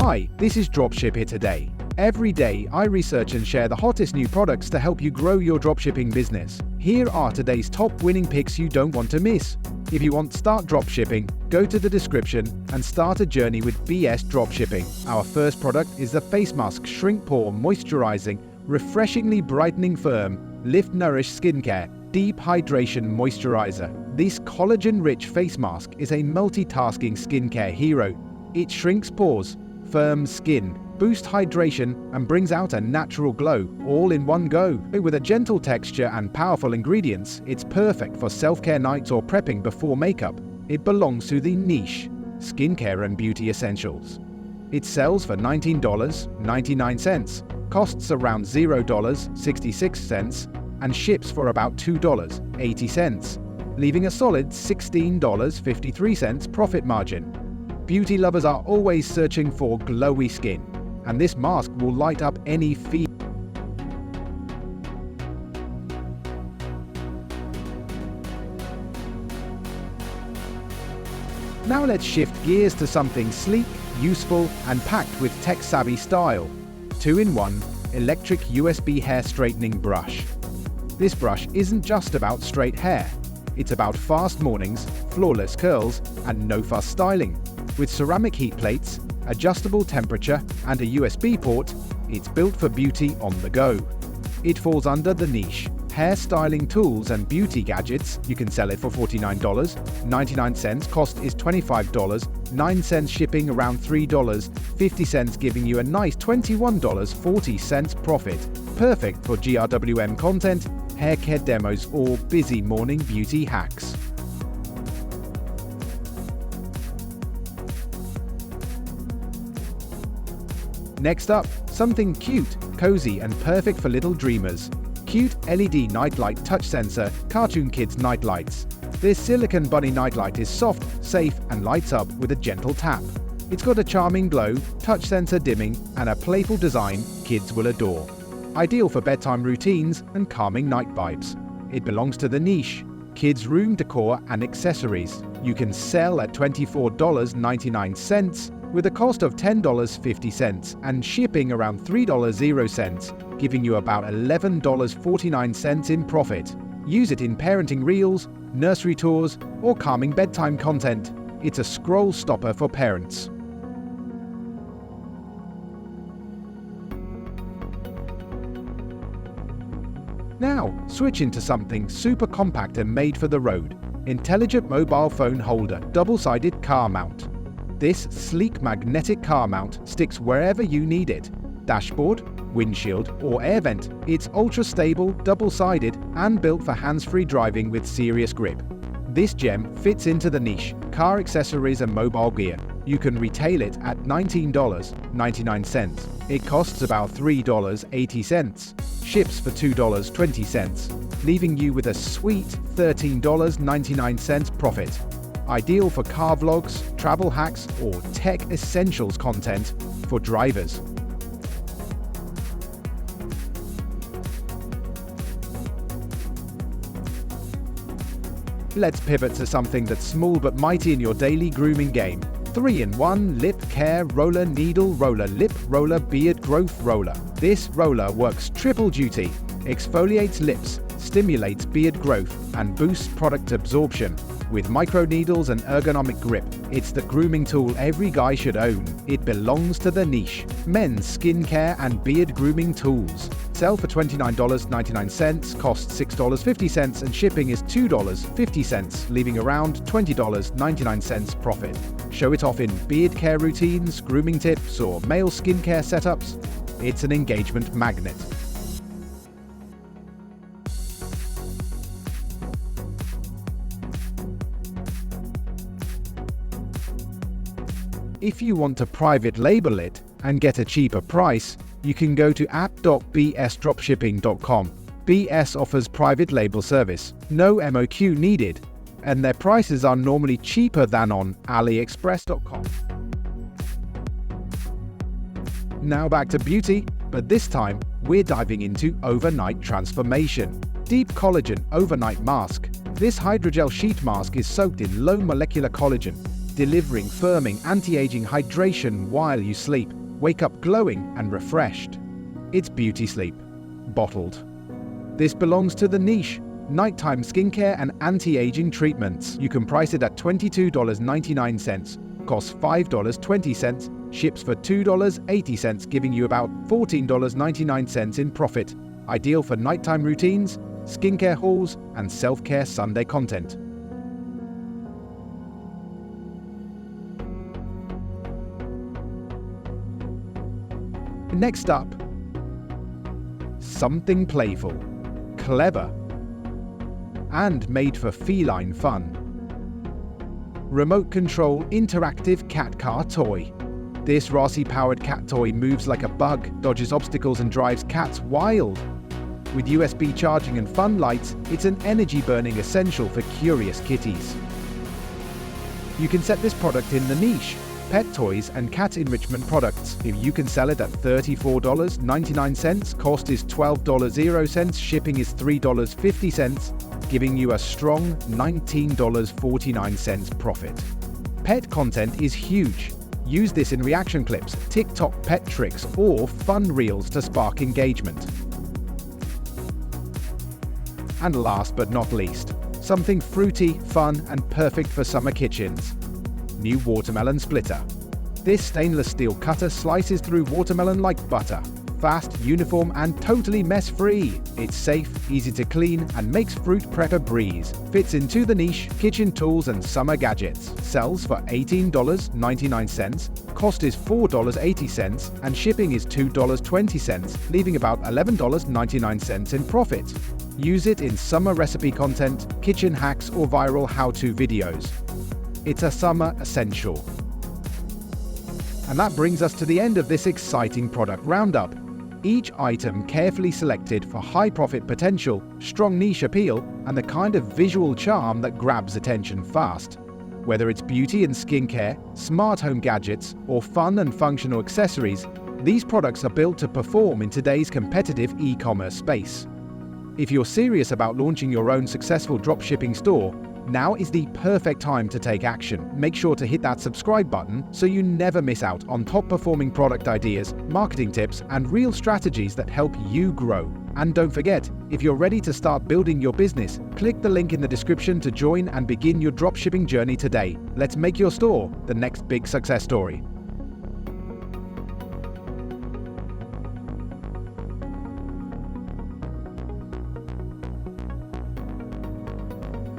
Hi, this is Dropship here today. Every day, I research and share the hottest new products to help you grow your dropshipping business. Here are today's top winning picks you don't want to miss. If you want to start dropshipping, go to the description and start a journey with BS Dropshipping. Our first product is the Face Mask Shrink Pore Moisturizing, Refreshingly Brightening Firm, Lift Nourish Skincare, Deep Hydration Moisturizer. This collagen-rich face mask is a multitasking skincare hero. It shrinks pores, firms skin, boosts hydration, and brings out a natural glow, all in one go. With a gentle texture and powerful ingredients, it's perfect for self-care nights or prepping before makeup. It belongs to the niche, skincare and beauty essentials. It sells for $19.99, costs around $0.66, and ships for about $2.80, leaving a solid $16.53 profit margin. Beauty lovers are always searching for glowy skin, and this mask will light up any feed. Now let's shift gears to something sleek, useful, and packed with tech-savvy style. 2-in-1 electric USB hair straightening brush. This brush isn't just about straight hair. It's about fast mornings, flawless curls, and no-fuss styling. With ceramic heat plates, adjustable temperature, and a USB port, it's built for beauty on the go. It falls under the niche hair styling tools and beauty gadgets. You can sell it for $49.99, cost is $25.09, shipping around $3.50, giving you a nice $21.40 profit. Perfect for GRWM content, hair care demos, or busy morning beauty hacks. Next up, something cute, cozy, and perfect for little dreamers. Cute LED Nightlight Touch Sensor Cartoon Kids Nightlights. This silicone bunny nightlight is soft, safe, and lights up with a gentle tap. It's got a charming glow, touch sensor dimming, and a playful design kids will adore. Ideal for bedtime routines and calming night vibes. It belongs to the niche, kids room decor and accessories. You can sell at $24.99 with a cost of $10.50 and shipping around $3.00, giving you about $11.49 in profit. Use it in parenting reels, nursery tours, or calming bedtime content. It's a scroll stopper for parents. Now, switch into something super compact and made for the road. Intelligent Mobile Phone Holder Double-Sided Car Mount. This sleek magnetic car mount sticks wherever you need it. Dashboard, windshield, or air vent. It's ultra-stable, double-sided, and built for hands-free driving with serious grip. This gem fits into the niche, car accessories and mobile gear. You can retail it at $19.99. It costs about $3.80. Ships for $2.20, leaving you with a sweet $13.99 profit. Ideal for car vlogs, travel hacks, or tech essentials content for drivers. Let's pivot to something that's small but mighty in your daily grooming game. 3-in-1 Lip Care Roller Needle Roller Lip Roller Beard Growth Roller. This roller works triple duty, exfoliates lips, stimulates beard growth, and boosts product absorption. With micro needles and ergonomic grip, it's the grooming tool every guy should own. It belongs to the niche, men's skincare and beard grooming tools. Sell for $29.99, costs $6.50, and shipping is $2.50, leaving around $20.99 profit. Show it off in beard care routines, grooming tips, or male skincare setups. It's an engagement magnet. If you want to private label it and get a cheaper price, you can go to app.bsdropshipping.com. BS offers private label service, no MOQ needed, and their prices are normally cheaper than on AliExpress.com. Now back to beauty, but this time we're diving into overnight transformation. Deep Collagen Overnight Mask. This hydrogel sheet mask is soaked in low molecular collagen, delivering firming anti-aging hydration while you sleep. wake up glowing and refreshed. It's beauty sleep, bottled. This belongs to the niche, nighttime skincare and anti-aging treatments. You can price it at $22.99, costs $5.20, ships for $2.80, giving you about $14.99 in profit. Ideal for nighttime routines, skincare hauls, and self-care Sunday content. Next up, something playful, clever, and made for feline fun. Remote control interactive cat car toy. This Rossi-powered cat toy moves like a bug, dodges obstacles and drives cats wild. With USB charging and fun lights, it's an energy-burning essential for curious kitties. You can set this product in the niche, pet toys and cat enrichment products. If you can sell it at $34.99, cost is $12.00, shipping is $3.50, giving you a strong $19.49 profit. Pet content is huge. Use this in reaction clips, TikTok pet tricks, or fun reels to spark engagement. And last but not least, something fruity, fun, and perfect for summer kitchens. New watermelon splitter. This stainless steel cutter slices through watermelon like butter. Fast, uniform, and totally mess-free. It's safe, easy to clean, and makes fruit prep a breeze. Fits into the niche, kitchen tools and summer gadgets. Sells for $18.99, cost is $4.80, and shipping is $2.20, leaving about $11.99 in profit. Use it in summer recipe content, kitchen hacks, or viral how-to videos. It's a summer essential. And that brings us to the end of this exciting product roundup. Each item carefully selected for high profit potential, strong niche appeal, and the kind of visual charm that grabs attention fast. Whether it's beauty and skincare, smart home gadgets, or fun and functional accessories, these products are built to perform in today's competitive e-commerce space. If you're serious about launching your own successful dropshipping store, now is the perfect time to take action. Make sure to hit that subscribe button so you never miss out on top-performing product ideas, marketing tips, and real strategies that help you grow. And don't forget, if you're ready to start building your business, click the link in the description to join and begin your dropshipping journey today. Let's make your store the next big success story.